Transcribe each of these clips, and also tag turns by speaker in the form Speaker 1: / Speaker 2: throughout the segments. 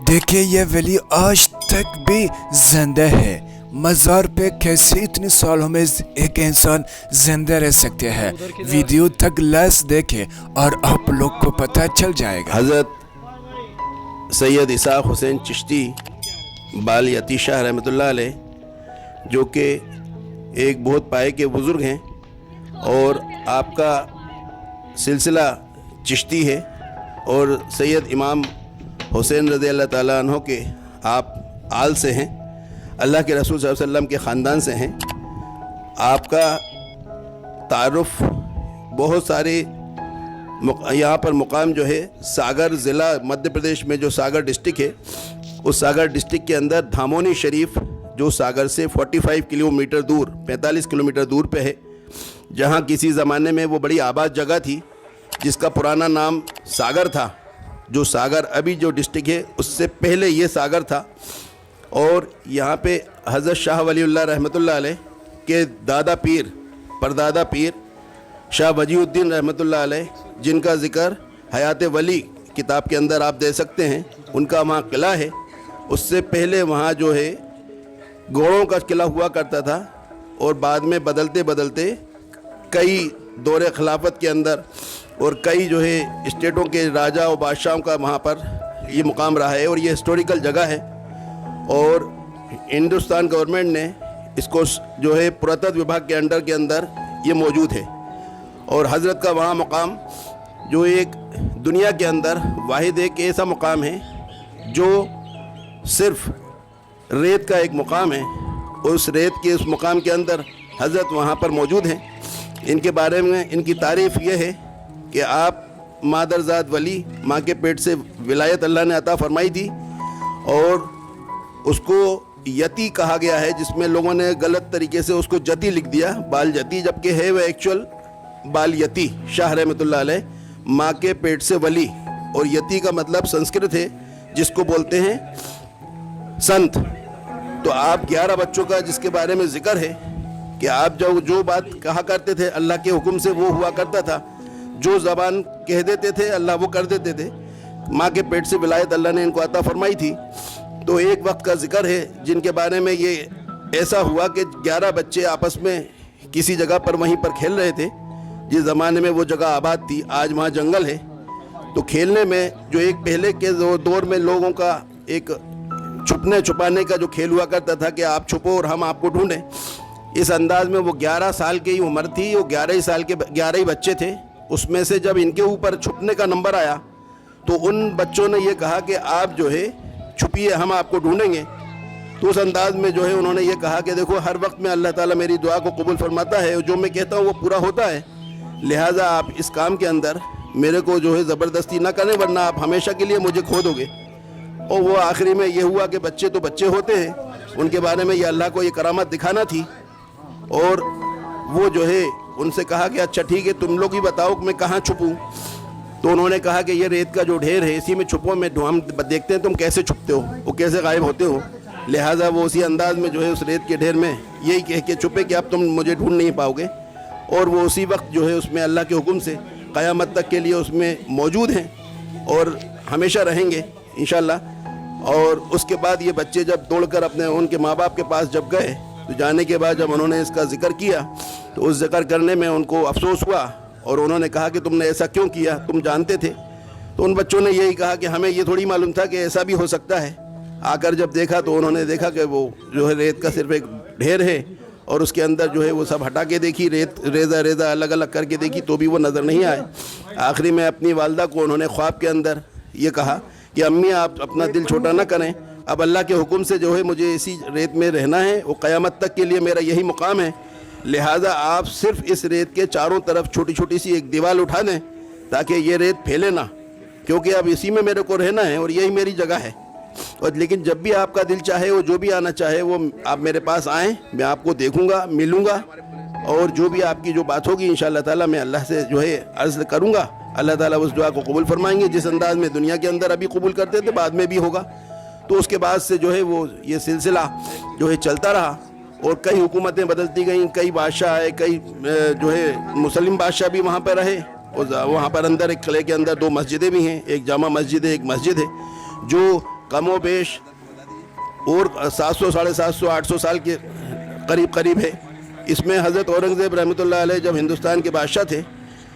Speaker 1: देखिए ये वली आज तक भी जिंदा है। मज़ार पे कैसे इतने सालों में एक इंसान जिंदा रह सकते हैं। वीडियो तक लास्ट देखें और आप लोग को पता चल जाएगा।
Speaker 2: हज़रत सैयद इसाक हुसैन चिश्ती बाल यती शाह रहमतुल्लाह अलैह, जो कि एक बहुत पाए के बुज़ुर्ग हैं और आपका सिलसिला चिश्ती है और सैयद इमाम हुसैन रज़ी अल्लाह ताला अन्हो के आप आल से हैं, अल्लाह के रसूल सल्लल्लाहु अलैहि वसल्लम के ख़ानदान से हैं। आपका तारुफ़ बहुत सारे यहाँ पर मुकाम जो है सागर ज़िला मध्य प्रदेश में जो सागर डिस्ट्रिक्ट है, उस सागर डिस्ट्रिक्ट के अंदर धामोनी शरीफ जो सागर से 45 किलोमीटर दूर 45 किलोमीटर दूर पे है, जहाँ किसी ज़माने में वो बड़ी आबाद जगह थी जिसका पुराना नाम सागर था। जो सागर अभी जो डिस्ट्रिक्ट है उससे पहले ये सागर था। और यहाँ पे हज़रत शाह वलीउल्लाह रहमतुल्लाह अलैह के दादा पीर परदादा पीर शाह वजीउद्दीन रहमतुल्लाह अलैह, जिनका ज़िक्र हयात वली किताब के अंदर आप दे सकते हैं, उनका वहाँ किला है। उससे पहले वहाँ जो है घोड़ों का किला हुआ करता था और बाद में बदलते बदलते कई दौरे खिलाफत के अंदर और कई जो है स्टेटों के राजा और बादशाहों का वहाँ पर ये मुकाम रहा है और ये हिस्टोरिकल जगह है। और हिंदुस्तान गवर्नमेंट ने इसको जो है पुरातत्व विभाग के अंडर के अंदर ये मौजूद है। और हज़रत का वहाँ मुकाम जो एक दुनिया के अंदर वाहिद एक ऐसा मुकाम है जो सिर्फ़ रेत का एक मुकाम है। उस रेत के उस मुकाम के अंदर हज़रत वहाँ पर मौजूद हैं। इनके बारे में इनकी तारीफ़ ये है कि आप मादरजात वली, माँ के पेट से विलायत अल्लाह ने अता फरमाई थी और उसको यती कहा गया है, जिसमें लोगों ने गलत तरीके से उसको जती लिख दिया, बाल जती, जबकि है वह एक्चुअल बाल यती शाह रहमतुल्लाह अलैह, माँ के पेट से वली। और यती का मतलब संस्कृत है जिसको बोलते हैं संत। तो आप 11 बच्चों का जिसके बारे में ज़िक्र है कि आप जो बात कहा करते थे अल्लाह के हुक्म से वो हुआ करता था, जो ज़बान कह देते थे अल्लाह वो कर देते थे। माँ के पेट से विलायत अल्लाह ने इनको अता फरमाई थी। तो एक वक्त का ज़िक्र है जिनके बारे में ये ऐसा हुआ कि 11 बच्चे आपस में किसी जगह पर वहीं पर खेल रहे थे, जिस ज़माने में वो जगह आबाद थी, आज वहाँ जंगल है। तो खेलने में जो एक पहले के दौर में लोगों का एक छुपने छुपाने का जो खेल हुआ करता था कि आप छुपो और हम आपको ढूंढें, इस अंदाज में वो 11 साल की उम्र थी, वो 11 ही साल के 11 ही बच्चे थे। उसमें से जब इनके ऊपर छुपने का नंबर आया तो उन बच्चों ने ये कहा कि आप जो है छुपिए, हम आपको ढूंढेंगे। तो उस अंदाज में जो है उन्होंने ये कहा कि देखो हर वक्त में अल्लाह ताला मेरी दुआ को कबूल फरमाता है, जो मैं कहता हूँ वो पूरा होता है, लिहाजा आप इस काम के अंदर मेरे को जो है ज़बरदस्ती ना करें, वरना आप हमेशा के लिए मुझे खो दोगे। और वो आखिरी में ये हुआ कि बच्चे तो बच्चे होते हैं, उनके बारे में ये अल्लाह को ये करामत दिखाना थी। और वो जो है उनसे कहा कि अच्छा ठीक है, तुम लोग ही बताओ कि मैं कहाँ छुपूँ। तो उन्होंने कहा कि ये रेत का जो ढेर है इसी में छुपो, मैं हम देखते हैं तुम कैसे छुपते हो, वो कैसे गायब होते हो। लिहाजा वो उसी अंदाज में जो है उस रेत के ढेर में यही कह के छुपे कि अब तुम मुझे ढूंढ नहीं पाओगे। और वो उसी वक्त जो है उसमें अल्लाह के हुक्म से क़यामत तक के लिए उसमें मौजूद हैं और हमेशा रहेंगे इंशाअल्लाह। और उसके बाद ये बच्चे जब दौड़कर अपने उनके माँ बाप के पास जब गए, तो जाने के बाद जब उन्होंने इसका ज़िक्र किया तो उस ज़िक्र करने में उनको अफसोस हुआ और उन्होंने कहा कि तुमने ऐसा क्यों किया, तुम जानते थे। तो उन बच्चों ने यही कहा कि हमें ये थोड़ी मालूम था कि ऐसा भी हो सकता है। आकर जब देखा तो उन्होंने देखा कि वो जो है रेत का सिर्फ एक ढेर है और उसके अंदर जो है वो सब हटा के देखी, रेत रेज़ा रेज़ा अलग अलग करके देखी तो भी वो नज़र नहीं आए। आखिरी में अपनी वालदा को उन्होंने ख्वाब के अंदर ये कहा कि अम्मी आप अपना दिल छोटा ना करें, अब अल्लाह के हुक्म से जो है मुझे इसी रेत में रहना है, वो क़यामत तक के लिए मेरा यही मुकाम है। लिहाजा आप सिर्फ इस रेत के चारों तरफ छोटी छोटी सी एक दीवार उठा दें ताकि ये रेत फैले ना, क्योंकि अब इसी में मेरे को रहना है और यही मेरी जगह है। और लेकिन जब भी आपका दिल चाहे, वो जो भी आना चाहे वो आप मेरे पास आएँ, मैं आपको देखूँगा, मिलूँगा और जो भी आपकी जो बात होगी इंशाअल्लाह ताला मैं अल्लाह से जो है अर्ज़ करूँगा। अल्लाह ताला उस दुआ को कबूल फरमाएंगे, जिस अंदाज़ में दुनिया के अंदर अभी कबूल करते थे बाद में भी होगा। तो उसके बाद से जो है वो ये सिलसिला जो है चलता रहा और कई हुकूमतें बदलती गईं, कई बादशाह आए, कई जो है मुस्लिम बादशाह भी वहाँ पर रहे। और वहाँ पर अंदर एक किले के अंदर 2 मस्जिदें भी हैं, एक जामा मस्जिद है, एक मस्जिद है जो कम व बेश और 700 750 800 साल के करीब है। इसमें हज़रत औरंगज़ेब रहमतुल्लाह अलैह जब हिंदुस्तान के बादशाह थे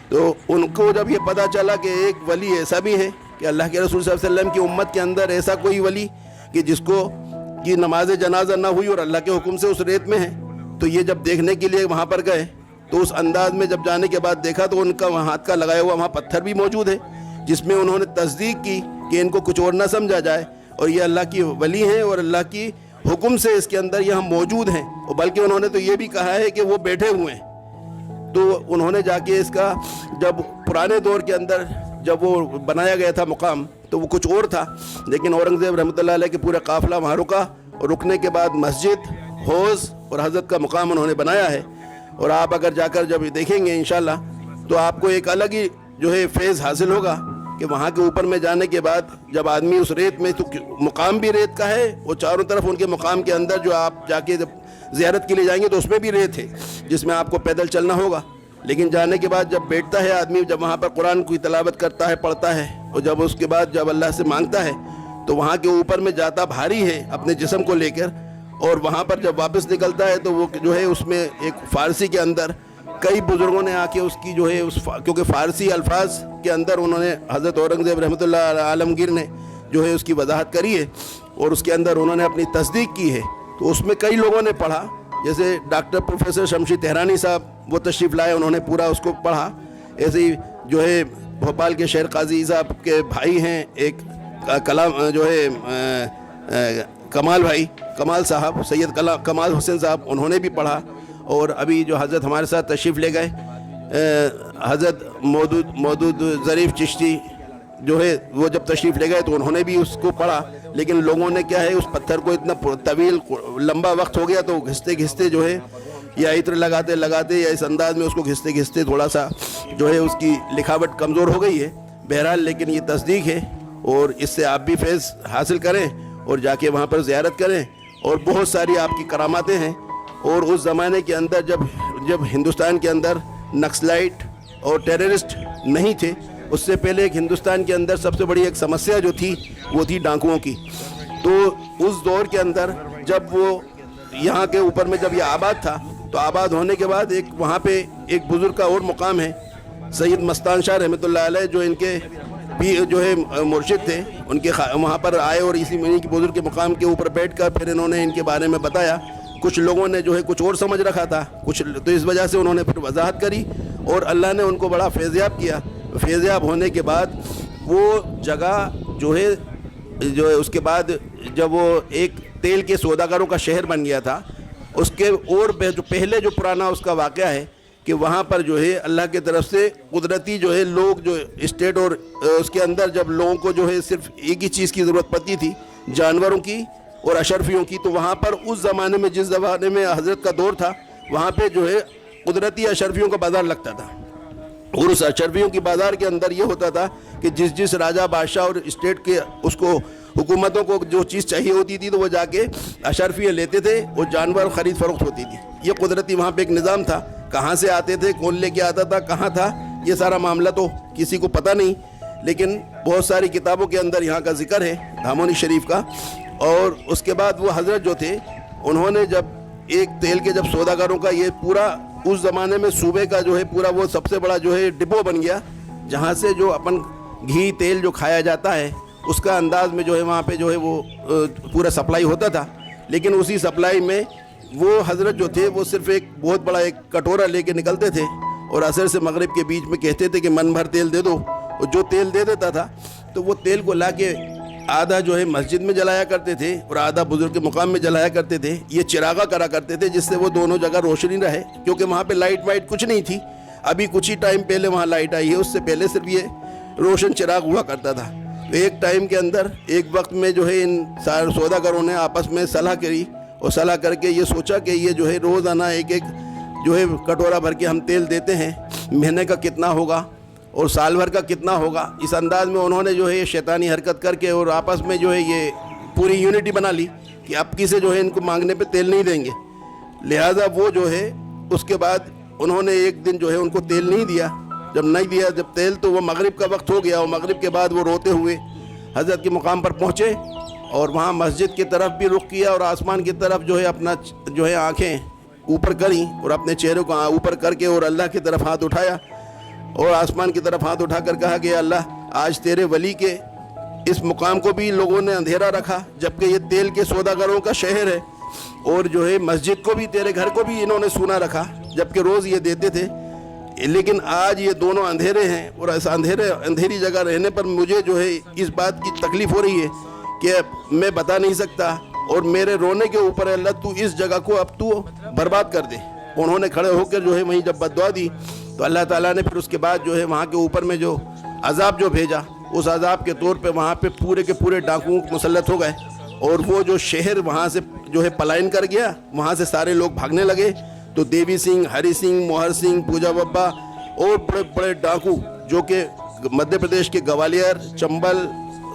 Speaker 2: तो उनको जब ये पता चला कि एक वली ऐसा भी है कि अल्लाह के रसूल सल्लल्लाहु अलैहि वसल्लम की उम्मत के अंदर ऐसा कोई वली कि जिसको की नमाज जनाजा ना हुई और अल्लाह के हुक्म से उस रेत में है, तो ये जब देखने के लिए वहाँ पर गए तो उस अंदाज में जब जाने के बाद देखा तो उनका वहाँ हाथ का लगाया हुआ वहाँ पत्थर भी मौजूद है, जिसमें उन्होंने तस्दीक की कि इनको कुछ और ना समझा जाए और ये अल्लाह की वली हैं और अल्लाह की हुक्म से इसके अंदर यहाँ मौजूद हैं। और बल्कि उन्होंने तो ये भी कहा है कि वो बैठे हुए हैं। तो उन्होंने जाके इसका जब पुराने दौर के अंदर जब वो बनाया गया था मुकाम तो वो कुछ और था, लेकिन औरंगज़ेब रहमतुल्लाह अलैह के पूरा काफ़िला वहाँ रुका और रुकने के बाद मस्जिद, हौज़ और हज़रत का मुकाम उन्होंने बनाया है। और आप अगर जाकर जब देखेंगे इंशाल्लाह तो आपको एक अलग ही जो है फैज़ हासिल होगा कि वहाँ के ऊपर में जाने के बाद जब आदमी उस रेत में, तो मुकाम भी रेत का है और चारों तरफ उनके मुकाम के अंदर जो आप जाके जब ज़ियारत के लिए जाएंगे तो उसमें भी रेत है जिसमें आपको पैदल चलना होगा। लेकिन जाने के बाद जब बैठता है आदमी, जब वहाँ पर कुरान की तिलावत करता है, पढ़ता है और जब उसके बाद जब अल्लाह से मांगता है तो वहाँ के ऊपर में जाता भारी है अपने जिस्म को लेकर, और वहाँ पर जब वापस निकलता है तो वो जो है उसमें एक फ़ारसी के अंदर कई बुज़ुर्गों ने आके उसकी जो है क्योंकि फ़ारसी अल्फाज के अंदर उन्होंने हज़रत औरंगज़ेब रहमतुल्लाह आलमगीर ने जो है उसकी वजाहत करी है और उसके अंदर उन्होंने अपनी तस्दीक की है। तो उसमें कई लोगों ने पढ़ा, जैसे डॉक्टर प्रोफेसर शमशी तेहरानी साहब वो तशरीफ़ लाए, उन्होंने पूरा उसको पढ़ा। ऐसे ही जो है भोपाल के शेर काजी साहब के भाई हैं एक कलाम जो है कमाल भाई, कमाल साहब, सैयद कमाल हुसैन साहब, उन्होंने भी पढ़ा। और अभी जो हज़रत हमारे साथ तशरीफ़ ले गए हज़रत मौदूद ज़रीफ़ चिश्ती जो है वो जब तशरीफ़ ले गए तो उन्होंने भी उसको पढ़ा। लेकिन लोगों ने क्या है उस पत्थर को इतना तवील लंबा वक्त हो गया तो घिसते घिसते जो है या इत्र लगाते लगाते या इस अंदाज में उसको घिसते घिसते थोड़ा सा जो है उसकी लिखावट कमज़ोर हो गई है। बहरहाल लेकिन ये तस्दीक है और इससे आप भी फैज़ हासिल करें और जाके वहाँ पर ज़ियारत करें। और बहुत सारी आपकी करामातें हैं। और उस ज़माने के अंदर जब हिंदुस्तान के अंदर नक्सलाइट और टेररिस्ट नहीं थे, उससे पहले एक हिंदुस्तान के अंदर सबसे बड़ी एक समस्या जो थी वो थी डाकुओं की। तो उस दौर के अंदर जब वो यहाँ के ऊपर में जब ये आबाद था तो आबाद होने के बाद एक वहाँ पे एक बुज़ुर्ग का और मुकाम है, सैयद मस्तान शाह रहमतुल्लाह अलैह जो इनके भी जो है मुर्शिद थे, उनके वहाँ पर आए और इसी महीने की बुज़ुर्ग के मुकाम के ऊपर बैठ कर फिर इन्होंने इनके बारे में बताया। कुछ लोगों ने जो है कुछ और समझ रखा था कुछ, तो इस वजह से उन्होंने फिर वजाहत करी और अल्लाह ने उनको बड़ा फैज़याब किया। फैज़याब होने के बाद वो जगह जो है उसके बाद जब वो एक तेल के सौदागरों का शहर बन गया था, उसके और जो पहले जो पुराना उसका वाक़या है कि वहाँ पर जो है अल्लाह की तरफ से कुदरती जो है लोग जो स्टेट और उसके अंदर जब लोगों को जो है सिर्फ एक ही चीज़ की ज़रूरत पड़ती थी, जानवरों की और अशरफियों की, तो वहाँ पर उस ज़माने में जिस ज़माने में हज़रत का दौर था वहाँ पे जो है कुदरती अशरफियों का बाज़ार लगता था। और उस अशरफियों की बाज़ार के अंदर ये होता था कि जिस राजा बादशाह और स्टेट के उसको हुकूमतों को जो चीज़ चाहिए होती थी तो वो जाके अशरफियाँ लेते थे और जानवर ख़रीद फ़रोख्त होती थी। ये कुदरती वहाँ पे एक निज़ाम था। कहाँ से आते थे, कौन लेके आता था, कहाँ था, ये सारा मामला तो किसी को पता नहीं, लेकिन बहुत सारी किताबों के अंदर यहाँ का जिक्र है धामोनी शरीफ का। और उसके बाद वो हज़रत जो थे उन्होंने जब एक तेल के जब सौदागरों का ये पूरा उस ज़माने में सूबे का जो है पूरा वो सबसे बड़ा जो है डिपो बन गया, जहाँ से जो अपन घी तेल जो खाया जाता है उसका अंदाज में जो है वहाँ पे जो है वो पूरा सप्लाई होता था। लेकिन उसी सप्लाई में वो हज़रत जो थे वो सिर्फ एक बहुत बड़ा एक कटोरा लेके निकलते थे और असर से मगरिब के बीच में कहते थे कि मन भर तेल दे दो, और जो तेल दे देता था तो वो तेल को ला के आधा जो है मस्जिद में जलाया करते थे और आधा बुजुर्ग के मुकाम में जलाया करते थे। ये चिरागा करा करते थे जिससे वो दोनों जगह रोशनी रहे, क्योंकि वहाँ पे लाइट वाइट कुछ नहीं थी। अभी कुछ ही टाइम पहले वहाँ लाइट आई है, उससे पहले सिर्फ ये रोशन चिराग हुआ करता था। तो एक टाइम के अंदर एक वक्त में जो है इन सारे सौदागरों ने आपस में सलाह करी और सलाह करके ये सोचा कि ये जो है रोज़ाना एक एक जो है कटोरा भर के हम तेल देते हैं, महीने का कितना होगा और साल भर का कितना होगा। इस अंदाज में उन्होंने जो है ये शैतानी हरकत करके और आपस में जो है ये पूरी यूनिटी बना ली कि अब किसे जो है इनको मांगने पे तेल नहीं देंगे। लिहाजा वो जो है उसके बाद उन्होंने एक दिन जो है उनको तेल नहीं दिया। जब नहीं दिया जब तेल, तो वो मगरिब का वक्त हो गया और मगरिब के बाद वो रोते हुए हज़रत के मुकाम पर पहुँचे اور وہاں مسجد کی طرف بھی رخ کیا اور آسمان کی طرف جو ہے اپنا جو ہے آنکھیں اوپر کریں اور اپنے چہرے کو اوپر کر کے اور اللہ کی طرف ہاتھ اٹھایا اور آسمان کی طرف ہاتھ اٹھا کر کہا کہ اللہ آج تیرے ولی کے اس مقام کو بھی لوگوں نے اندھیرا رکھا، جبکہ یہ تیل کے سوداگروں کا شہر ہے، اور جو ہے مسجد کو بھی تیرے گھر کو بھی انہوں نے سونا رکھا جبکہ روز یہ دیتے تھے، لیکن آج یہ دونوں اندھیرے ہیں، اور ایسا اندھیری جگہ رہنے پر مجھے جو ہے اس بات کی تکلیف ہو رہی ہے کہ میں بتا نہیں سکتا، اور میرے رونے کے اوپر اللہ تو اس جگہ کو اب تو برباد کر دے۔ انہوں نے کھڑے ہو کر جو ہے وہیں جب بددعا دی تو اللہ تعالیٰ نے پھر اس کے بعد جو ہے وہاں کے اوپر میں جو عذاب جو بھیجا، اس عذاب کے طور پہ وہاں پہ پورے کے پورے ڈاکو مسلط ہو گئے، اور وہ جو شہر وہاں سے جو ہے پلائن کر گیا، وہاں سے سارے لوگ بھاگنے لگے۔ تو دیوی سنگھ، ہری سنگھ، موہر سنگھ، پوجا ببا اور بڑے بڑے ڈاکو جو کہ مدھیہ پردیش کے گوالیر، چمبل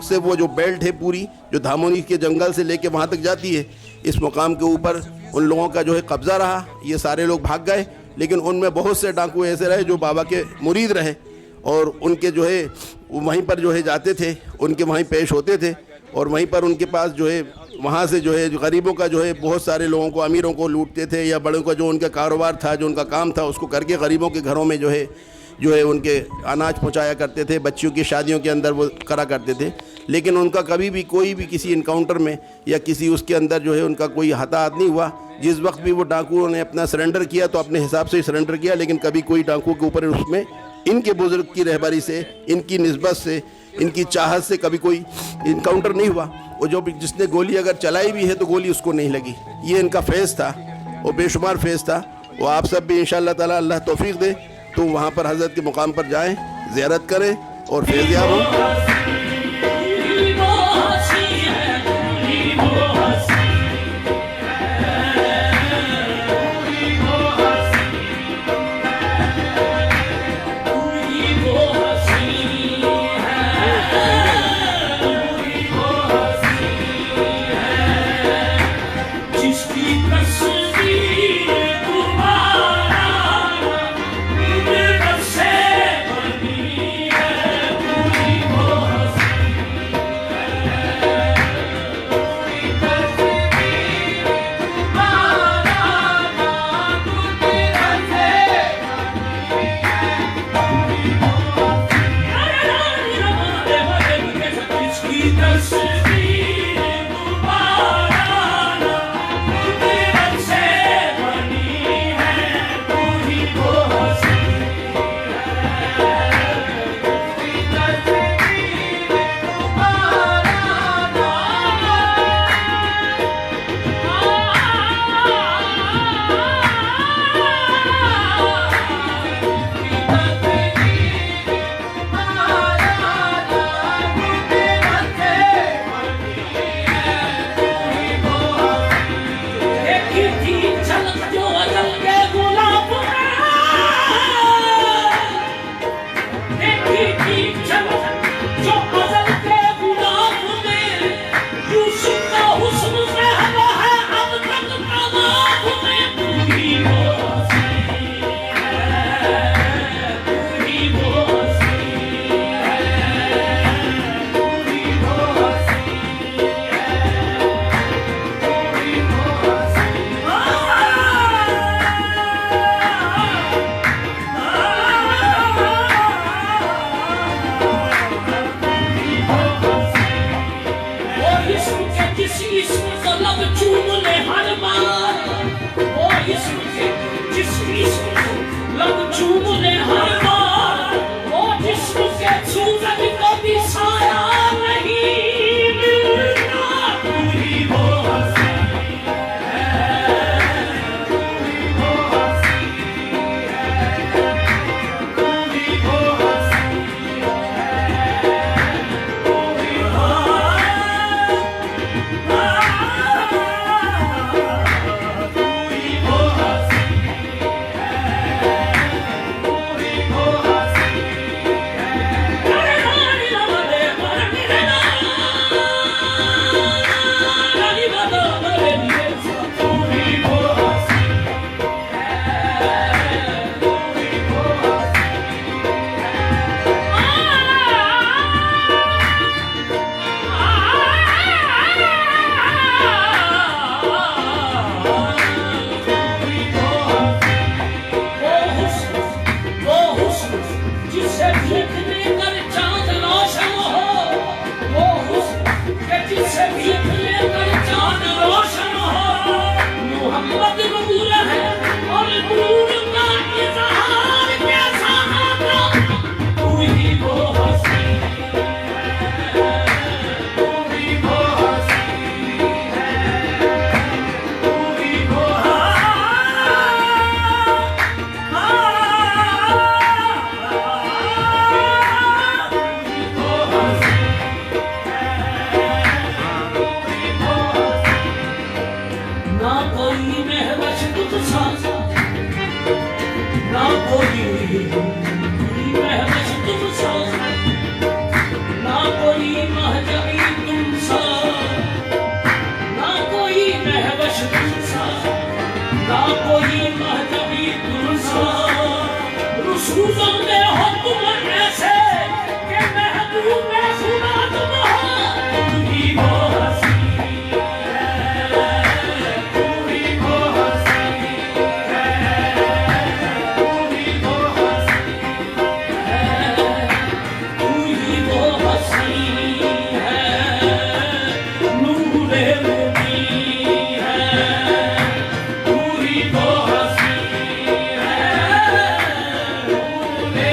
Speaker 2: سے وہ جو بیلٹ ہے پوری جو دھامونی کے جنگل سے لے کے وہاں تک جاتی ہے، اس مقام کے اوپر ان لوگوں کا جو ہے قبضہ رہا، یہ سارے لوگ بھاگ گئے، لیکن ان میں بہت سے ڈاکو ایسے رہے جو بابا کے مرید رہے، اور ان کے جو ہے وہیں پر جو ہے جاتے تھے، ان کے وہیں پیش ہوتے تھے، اور وہیں پر ان کے پاس جو ہے وہاں سے جو ہے غریبوں کا جو ہے بہت سارے لوگوں کو، امیروں کو لوٹتے تھے، یا بڑوں کا جو ان کا کاروبار تھا، جو ان کا کام تھا، اس کو کر کے غریبوں کے گھروں میں جو ہے ان کے اناج پہنچایا کرتے تھے، بچیوں کی شادیوں کے اندر وہ کرا کرتے تھے، لیکن ان کا کبھی بھی کوئی بھی کسی انکاؤنٹر میں یا کسی اس کے اندر جو ہے ان کا کوئی ہتاہت نہیں ہوا۔ جس وقت بھی وہ ڈاکوؤں نے اپنا سرنڈر کیا تو اپنے حساب سے ہی سرنڈر کیا، لیکن کبھی کوئی ڈاکو کے اوپر اس میں ان کے بزرگ کی رہبری سے، ان کی نسبت سے، ان کی چاہت سے کبھی کوئی انکاؤنٹر نہیں ہوا، اور جس نے گولی اگر چلائی بھی ہے تو گولی اس کو نہیں لگی۔ یہ ان کا فیض تھا، اور بے شمار فیض تھا۔ وہ آپ سب بھی انشاءاللہ تعالی اللہ توفیق دے تو وہاں پر حضرت کے مقام پر جائیں، زیارت کریں اور فیض یاب ہوں۔
Speaker 3: سے بھیک لے کر چاند روشن ہو محمد نور ہے اور نور کا اظہار کیسا آقا تو ہی وہ ہستی ہے تو ہی وہ ہستی ہے تو ہی وہ نہ کوئی مہوش تجھ سا نہ کوئی مہوش تجھ سا نہ کوئی مہجبی تم سا نہ کوئی مہوش تم سا نہ کوئی مہجبی تم سا رسولوں میں ہو تم ایسے کہ محبوب خدا تم ہو تم ہی وہ ہستی ہے تو ہی وہ ہستی ہے تو ہی وہ ہستی ہے تو ہی وہ ہستی ہے نور مبین ہے تو ہی وہ ہستی ہے نور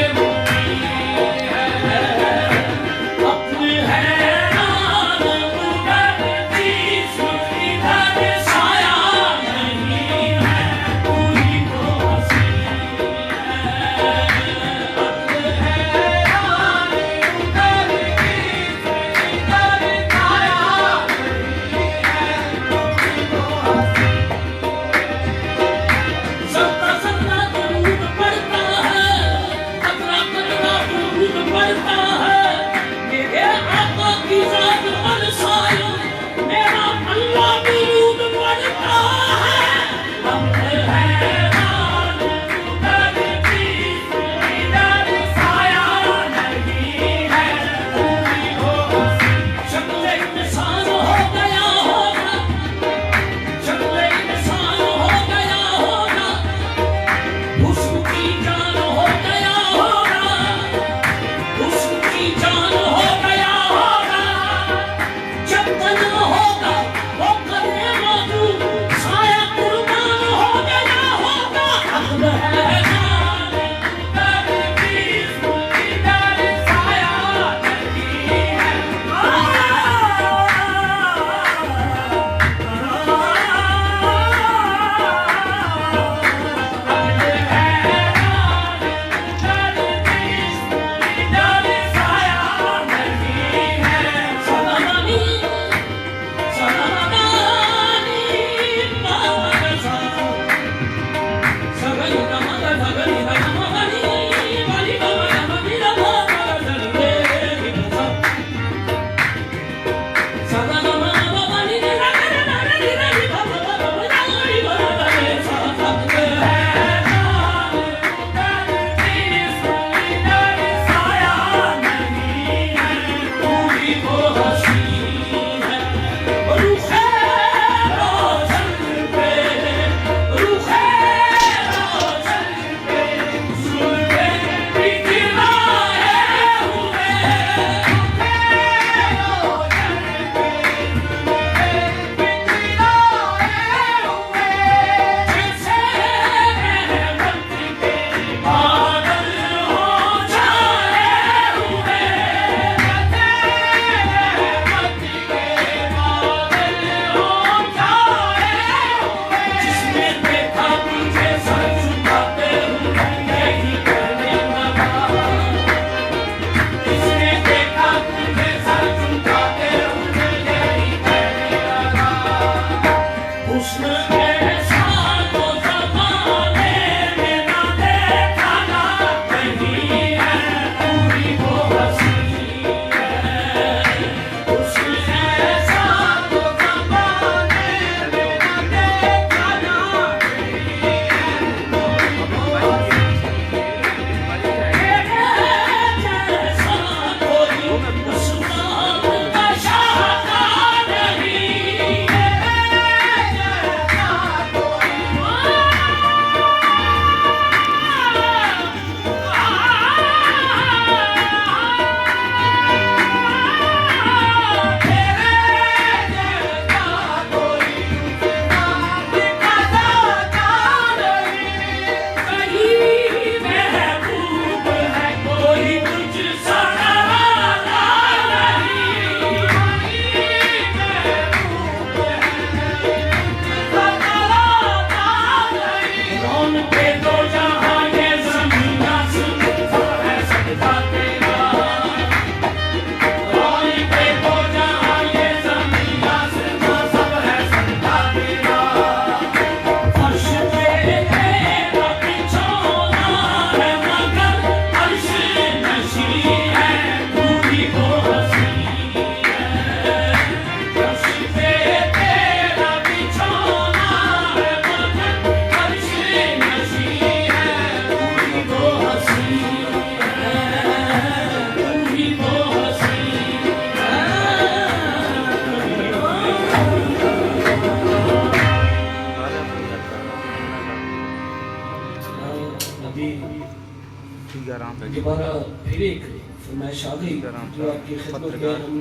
Speaker 3: दोबारा फिर एक फरमाइश आ गई जो आपकी खिदमत में हम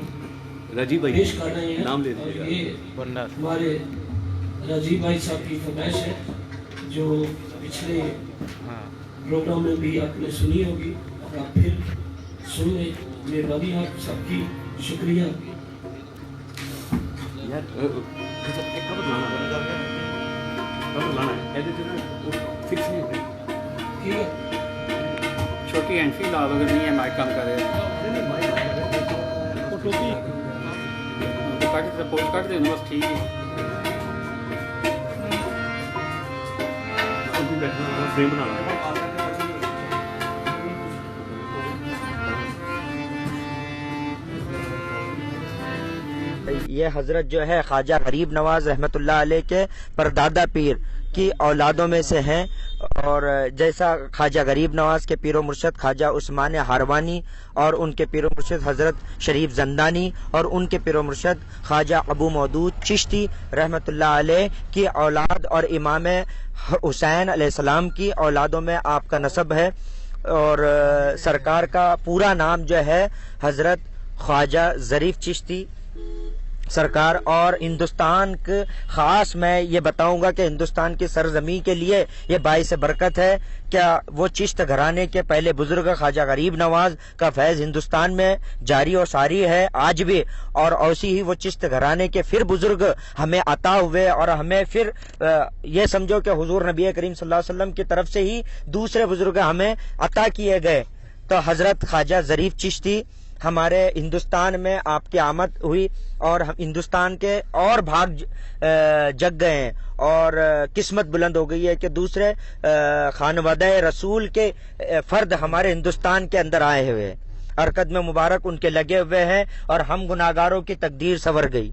Speaker 4: राजीव भाई
Speaker 3: पेश कर रहे हैं।
Speaker 4: नाम ले
Speaker 3: और
Speaker 4: लीजिएगा।
Speaker 3: ये हमारे राजीव भाई साहब की फरमाइश है जो पिछले प्रोग्राम में भी आपने सुनी होगी और आप फिर सुन लें। मेहरबानी आप सबकी, शुक्रिया।
Speaker 4: यार एक कब लाना है ऐसे तो ना फिक्स नहीं हो रही।
Speaker 3: ठीक है,
Speaker 5: छोटी एंट्री ला अगर नहीं है माइक काम कर रहे
Speaker 4: वो टोपी
Speaker 5: तो काट से पोस्ट काट देना बस ठीक है।
Speaker 4: टोपी बैठना फ्रेम बनाना है।
Speaker 6: ये हजरत जो है ख्वाजा गरीब नवाज रहमतुल्लाह अलैह के परदादा पीर की औलादों में से हैं। और जैसा ख्वाजा गरीब नवाज के पीरो मुर्शद ख्वाजा उस्मान हारवानी और उनके पीरो मुर्शद हजरत शरीफ जंदानी और उनके पीरो मुर्शद ख्वाजा अबू मौदूद चिश्ती रहमतुल्लाह अलैह की औलाद और इमाम हुसैन अलैहिस्सलाम की औलादों में आपका नसब है। और सरकार का पूरा नाम जो है हजरत ख्वाजा ज़रीफ चिश्ती सरकार। और हिंदुस्तान के खास मैं ये बताऊंगा कि हिंदुस्तान की सरजमी के लिए ये बाइस बरकत है। क्या वो चिश्त घराने के पहले बुजुर्ग ख्वाजा गरीब नवाज का फैज़ हिंदुस्तान में जारी और सारी है आज भी, और ऐसी ही वो चिश्त घराने के फिर बुजुर्ग हमें अता हुए और हमें फिर ये समझो कि हुजूर नबी करीम सल्लल्लाहु अलैहि वसल्लम की तरफ से ही दूसरे बुजुर्ग हमें अता किए गए। तो हजरत ख्वाजा ज़रीफ चिश्ती हमारे हिंदुस्तान में आपकी आमद हुई और हम हिंदुस्तान के और भाग जग गए हैं और किस्मत बुलंद हो गई है कि दूसरे खानवादा रसूल के फर्द हमारे हिंदुस्तान के अंदर आए हुए हैं। हरकत में मुबारक उनके लगे हुए हैं और हम गुनाहगारों की तकदीर संवर गई।